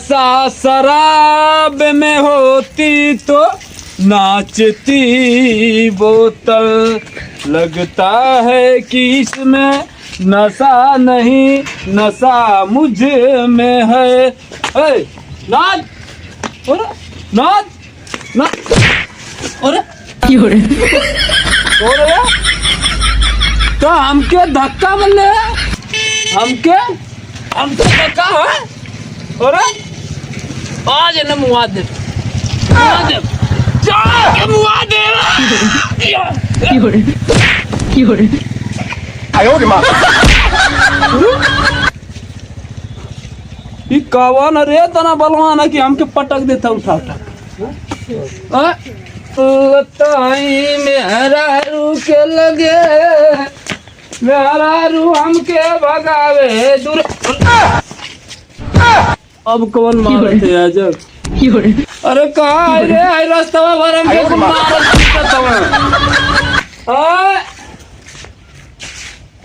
नशा शराब में होती तो नाचती बोतल, लगता है कि इसमें नशा नहीं नशा मुझ में है। नाच नाच नाच। अरे तो हमके धक्का मिले, हमके धक्का है। अरे आज न मुआदे कवन रे तना बलवान है कि हमके पटक देता उठा उठा। मेरा रू के लगे, मेरा रू हमके भगावे दूर। अब कौन मारते आज? अरे कहा रे आई रास्ता भर हमके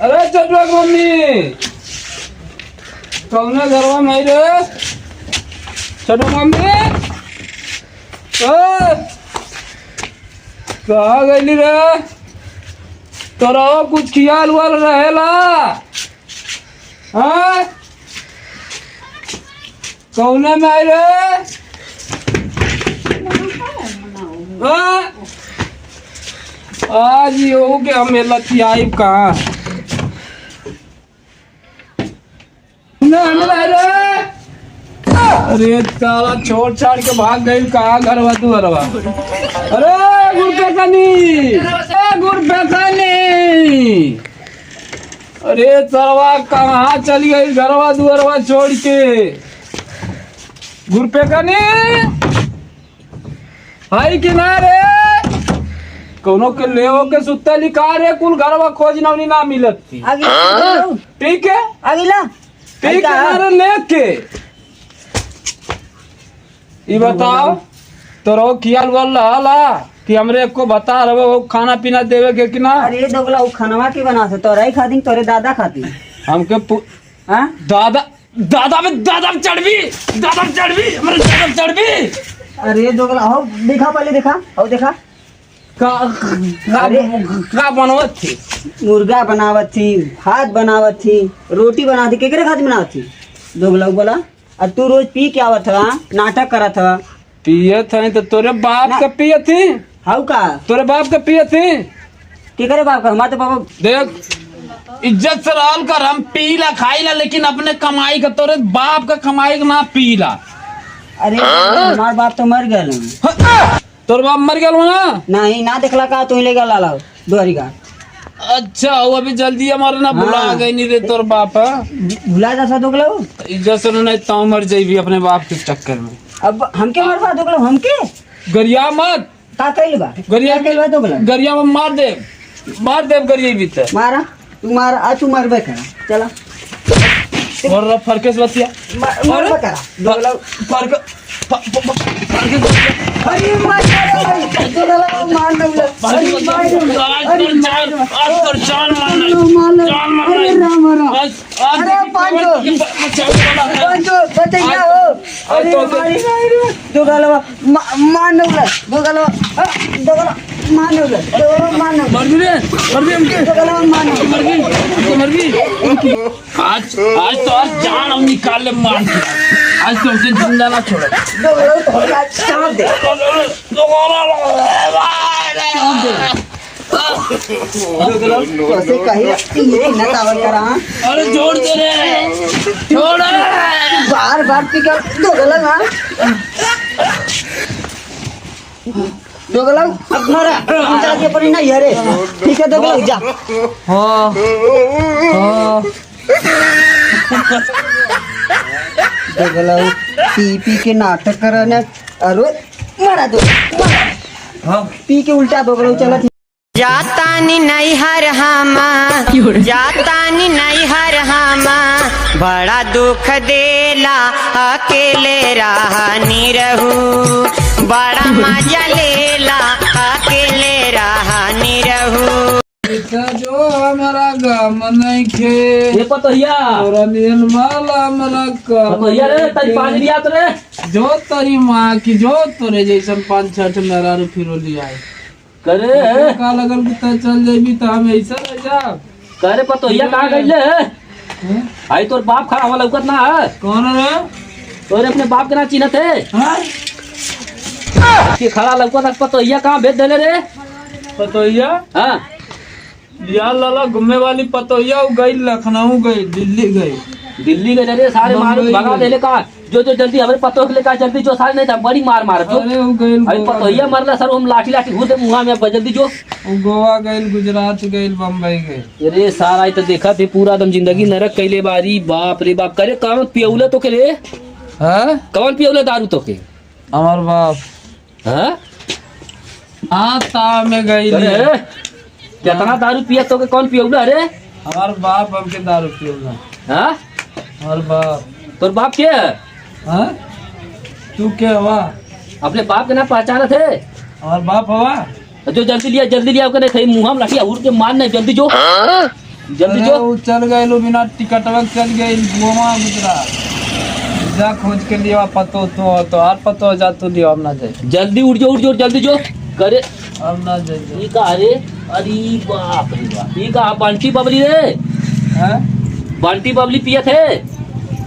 अरे चटुआ मम्मी कौन घरवा में रे? चटुआ मम्मी कहा गई रे? तोरा कुछ ख्याल वाल रहेला? हाँ कौन में आई रे? आज हो के हमें लतियाई कहाँ? अरे ताला छोड़ छाड़ के भाग गई कहाँ घरवा तू घरवा? अरे गुरपेखानी, गुरपेखानी, अरे सरवा कहाँ चली गई घरवा दुअरवा छोड़ के? गुरपेखानी हाई किनारे कोनो के ले हो के सुत्ता लिखा रे कुल घरवा खोज नवनी ना मिलत थी। ठीक है अगला ठीक है लेके ये बताओ तोरो ख्याल वाला कि हमरे को बता रहे वो खाना पीना देवे के कि ना? अरे दोगला वो खानवा के बना से तोरा ही खाती तोरे दादा खाती हमके हाँ दादा में चढ़बी हमारे दादा में चढ़बी। अरे दोगला हो देखा पहले देखा हो देखा का बनावत थी? मुर्गा बनावत थी, भात बनावत थी, रोटी बनावत थी, केकरे खातिर बनावत थी? दोगला बोला और तू रोज पी के आवत हवा, नाटक करत हवा। पिए थे तो तोरे बाप का पिए थी? हाउ का तोरे बाप का पिए थी? केकरे बाप का? हमारे तो पापा देख इज्जत से रहल कर, हम पीला खाईला लेकिन अपने कमाई का, तोरे बाप का कमाई का ना पीला। अरे हमार बाप तो मर गए। तोर बाप मर गया ना? नहीं ना देखला का तू ले गया लाला दोहरी का। अच्छा वो अभी जल्दी हमारे ना भुला गई नहीं रे तोर बाप। भुला जा दोगला इज्जत से नहीं तो मर जाइबी अपने बाप के चक्कर में। अब हमके मरवा दोगला हमके गरिया मत का कइल बा? गरिया कइल बा दोगला? गरिया में मार दे गरिया भी तो मारा तू मारा आ तू मारबे करा चला और फरकेस बतिया मारबे करा दोगला फरक अरे मार दोगला मार दोगला अरे पांचो बते क्या हो? अरे दोगला मार दोगला मार आज तो आज जान हम निकाल ले मार के। आज तो उसे जिंदा ना छोड़ो। अरे जोड़ दे रे छोड़ बार बार पिका दोगला ना दोगला अब मारा चला के पड़ी ना यारे। ठीक है दोगला जा। हाँ दोगला पी के नाटक करने अरे मारा दो हाँ पी के उल्टा दोगला चला। जातानी नैहर हामा जातानी नैहर हामा बड़ा दुख देला अकेले रहनी रहू बड़ा मजा लेला अकेले रहनी रहू। जो हमारा गम नहीं खे ये पतोहिया तोरा नियन माला हमारा कम पतोहिया रे तई पानी दिया तो रे जो तेरी माँ की जो तोरे जैसन 5-6 मेरा फिरो लिया करे का लगल कि तय चल जाबी तो हम ऐसा रह जा करे पतोहिया कहाँ गई ले आई तोर बाप खड़ा वाला लौकत ना है कौन रे तोरे अपने बाप के ना चिन्हत है हाँ? कि खड़ा लौकत पतोहिया कहाँ भेज देले रे पतोहिया हाँ यार लाला घूमने वाली पतोहिया गई लखनऊ गई दिल्ली गई दिल्ली गए रे सारे मार मुंबई भगा गए। देले का जो जल्दी हमारे पतो के लेकर जल्दी जो सारे नहीं था बड़ी मार मार जो अरे वो गई अरे पतोहिया मरला सर हम लाठी लाठी घूर दे मुंह में जल्दी जो गोवा गई गुजरात गई बम्बई गई अरे सारा ही तो देखा थे पूरा दम जिंदगी नरक कैले बारी बाप रे बाप करे कौन पियौले तो के रे हाँ कौन पियौले दारू तो के हमार बाप हाँ हाँ ता में गई अरे कितना दारू पिया तो के कौन पियौले अरे हमार बाप हमके दारू पियोला हाँ हमार बाप तोर बाप के है हाँ तू क्या हुआ अपने बाप के ना पहचाना थे हमार बाप हुआ जो जल्दी लिया के नहीं मुंह में लाठी उड़ के मार नहीं जल्दी जो जल्दी अरे जो वो चल गए लो बिना टिकट वक्त चल गए गोवा गुजरात जा खोज के लिया पतो तो हर पतो जा तू लिया हम ना जाए जल्दी उठ जो जल्दी जो करे हम ना जाए ये का अरे अरे बाप रे बाप ये का बंटी बबली रे हैं बंटी बबली पिए थे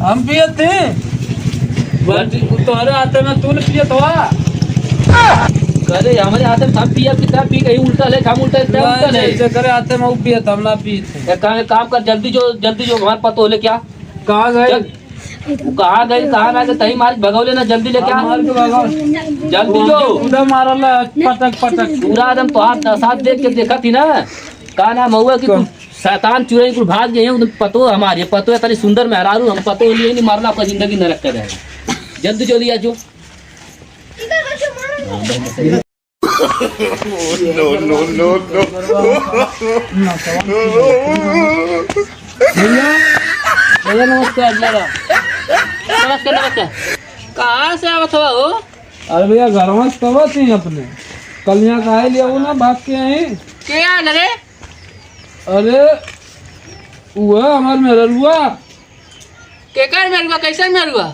हम पिए थे तुम्हारे हाथे में तू पिए तो करे हमारे हाथ में हम पिया कितना पी गई उल्टा ले हम उल्टा ले जैसे करे हाथे में वो पिए था हम ना पिए थे एक काम कर जल्दी जो हमारे पता हो ले क्या कहाँ गए कहाँ गई कहाँ ना गई तही मार भगौले ना जल्दी ले क्या मार के भगाओ जल्दी जो उधर मारला पटक पटक पूरा एकदम तो हाथ साथ देख के देखा थी ना कहा नाम हुआ कि तू शैतान चुड़ैल कुछ भाग गए पतो हमारे पतो है तनी सुंदर मेहरारू हम पतो लिए नहीं मारना आपका जिंदगी न रखते रहे जल्दी जो लिया जो भैया नमस्कार जरा नमस्कार कहाँ से आवत हुआ हो अरे भैया घर में तब थी अपने कल यहाँ का लिया वो ना भाग के आई क्या लगे अरे वो हमार मेहरुआ केकर मेरुआ कैसे मेरुआ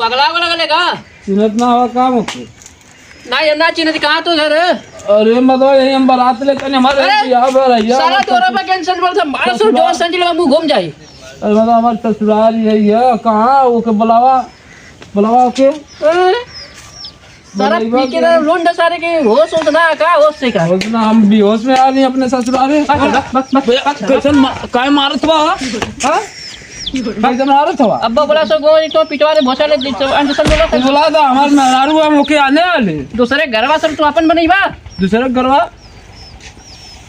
पगला को लगेगा चिन्हत ना हुआ काम होते ना ये ना चिन्ह कहाँ तो घर अरे मतलब यही हम बारात लेकर हमारे यहाँ पर रहिया सारा तोरा पे कैंसिल बोल था मारा सो जो संजल में मुंह घूम जाए अरे मतलब हमारे ससुराल यही है कहाँ वो के बुलावा के सारा पी के लोंडा सारे के होश ना का होश से का उसने हम बेहोश में आ रही अपने ससुराल में कैसन काय मारत हुआ हाँ कैसे मारत हुआ अब्बा बोला सो गो तो पिटवारे भोसा ले अंदर लोग तो बुला था हमारे मेहरारू हम होके आने वाले दूसरे घरवा सब तू अपन बनई बा दूसरे गरवा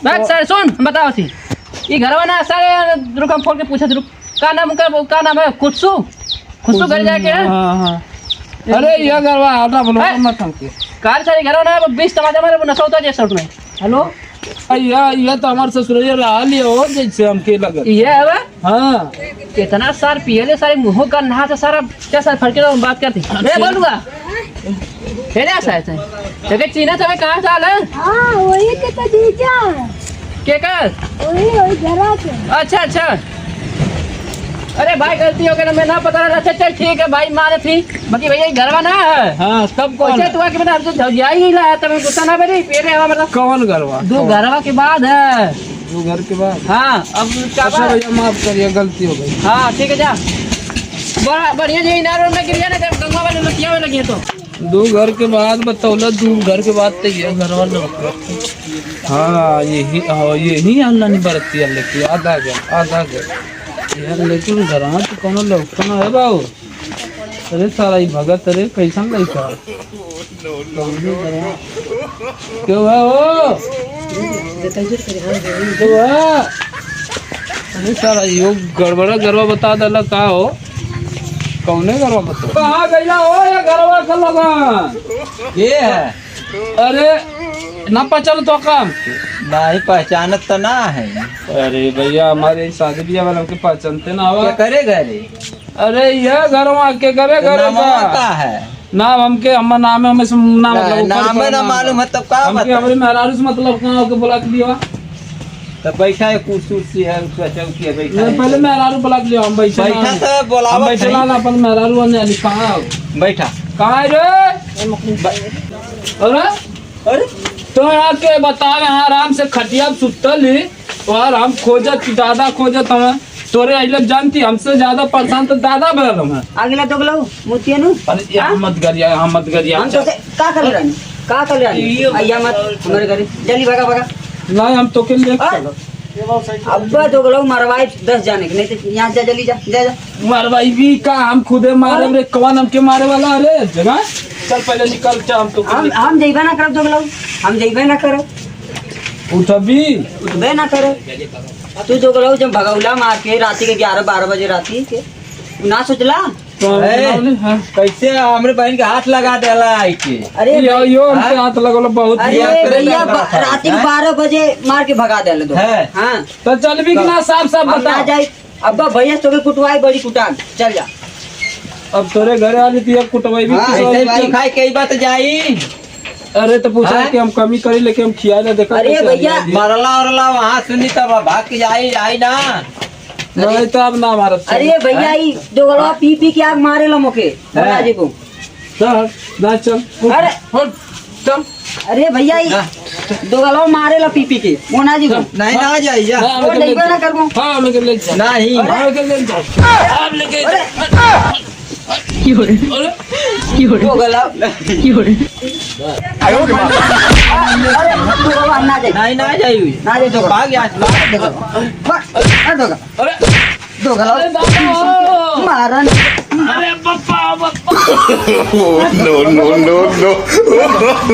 बात सर सुन बताओ सी ये घरवा ना सारे रुक हम फोन के पूछे रुक का नाम है खुशू घर जाके हाँ हाँ अरे ये गरवा आटा बोलो मत हमके कार सारे घरवा ना 20 टमाटर मारे नशा होता जैसा में हेलो ये तो हमारे ससुराल रहा लिया हो जैसे हमके लगा ये है बा हाँ कितना सार पियले सारे मुंह का नहा से सारा क्या सार फड़के तो बात करती ए बोलूंगा खेले ऐसा है जगह चीना तवे कहां से आले हाँ वही के तो जीजा के कर वही घरा के अच्छा अरे भाई गलती हो गई ना मैं ना पता रहा अच्छा चल ठीक है भाई माने थी बाकी भैया घरवा ना है हाँ सब कौन अच्छा तू के बता हम तो जा ही लाया तब गुस्सा ना मेरी पेरे हवा मतलब कौन गरवा दो घरवा के बाद है वो घर के बाद हाँ अब क्या अच्छा बात भैया माफ करिए गलती हो गई हाँ ठीक है जा बड़ा बढ़िया जी नारों में गिर गया ना जब गंगा वाले लतिया में लगी है तो दो घर के बाद बतौला दो घर के बाद तो ये घर वाले हाँ यही अल्लाह ने बरती है लेकिन आधा गया यार लेकिन घर में तो कोनो लौकना है बाबू अरे सारा ही भगत अरे कैसन लड़का क्यों है वो क्यों है अरे सारा यो गड़बड़ा बता दला का हो कौने गरवा बता कहाँ गया हो या गरवा का लगा ये है अरे ना पहचान तो काम नहीं पहचानत तो ना है अरे भैया हमारे शादी ब्याह वालों के पहचानते ना हो क्या करे घरे अरे ये घरवा के करे घर का है नाम हमके हमारा नाम है हमें नाम मतलब नाम है ना मालूम है तब का हमके हमारे मेहरारू से मतलब कहाँ होके बुला के दिया तो बैठा है कुर्सी है उसका चौकी है बैठा नहीं, है। पहले मेहरारू बुला के लियो, हम बैठे बैठा ना- तो हम बोलावत बैठे है। ना अपन मेहरारू ने लिखा बैठा कहाँ है रे? अरे अरे तो यहाँ के बतावे, यहाँ आराम से खटिया पे सुतल ही और हम खोजत दादा खोजत हमें तोरे अइले जानती हमसे ज्यादा परेशान तो दादा भरल हमें। अगला दोगला मुतिया नु अरे यहाँ मत गरिया, यहाँ मत गरिया। हम तो से का कर रानी का कर रानी आइया मत हमारे घर जल्दी भागा भागा नहीं हम तो के लिए अब्बा दोगला मरवाए 10 जाने के नहीं तो यहाँ जा जल्दी जा जा जा मार भाई भी का हम खुदे मारे रे, कौन हमके मारे वाला? अरे जगह चल पहले निकल जा, हम तो हम जइबे ना करब दोगला हम जइबे ना करब उठ अभी। उठबे ना करे तू दोगला जब भगौला मार के रात के 11-12 बजे राती के ना सोचला तो हाँ। कैसे हमरे बहन के हाथ लगा देला आई के अरे यो हमसे हाथ लगल बहुत। अरे भैया रात के 12 बजे मार के भगा देले दो है। हाँ तो चल भी ना साफ साफ अब ना बता। जाए अब्बा भैया तो कुटवाई बड़ी कुटान चल जा अब तोरे घरे वाली थी अब कुटवाई भी हाँ, कुटवाई ऐसे भी। खाई कई बात जाई। अरे तो पूछा हाँ? कि हम कमी करी लेके हम खिया ना देखा अरे कैसे भैया, आदमी। मरला उरला वहाँ सुनी तब भाग के आई आई ना। नहीं तो अब ना मारत। अरे भैया ई दोगलवा पी पी के आग मारे ला मोके मोना जी को चल ना चल अरे हट चल। अरे भैया ई दोगलवा मारे ला पी पी के मोना जी को नहीं ना जाई जा। हाँ, और हमें नहीं ले ना करबो हाँ हमें के ले चल। नहीं हाँ, हमें के ले चल। आप लेके अरे दोगलवा अरे दोगलवा ना जाए नहीं ना जाई ना जाए दोगलवा भाग यहाँ से, भाग। दोगलवा अरे दोगलवा अरे बाबा मारन अरे पप्पा पप्पा no, no, no.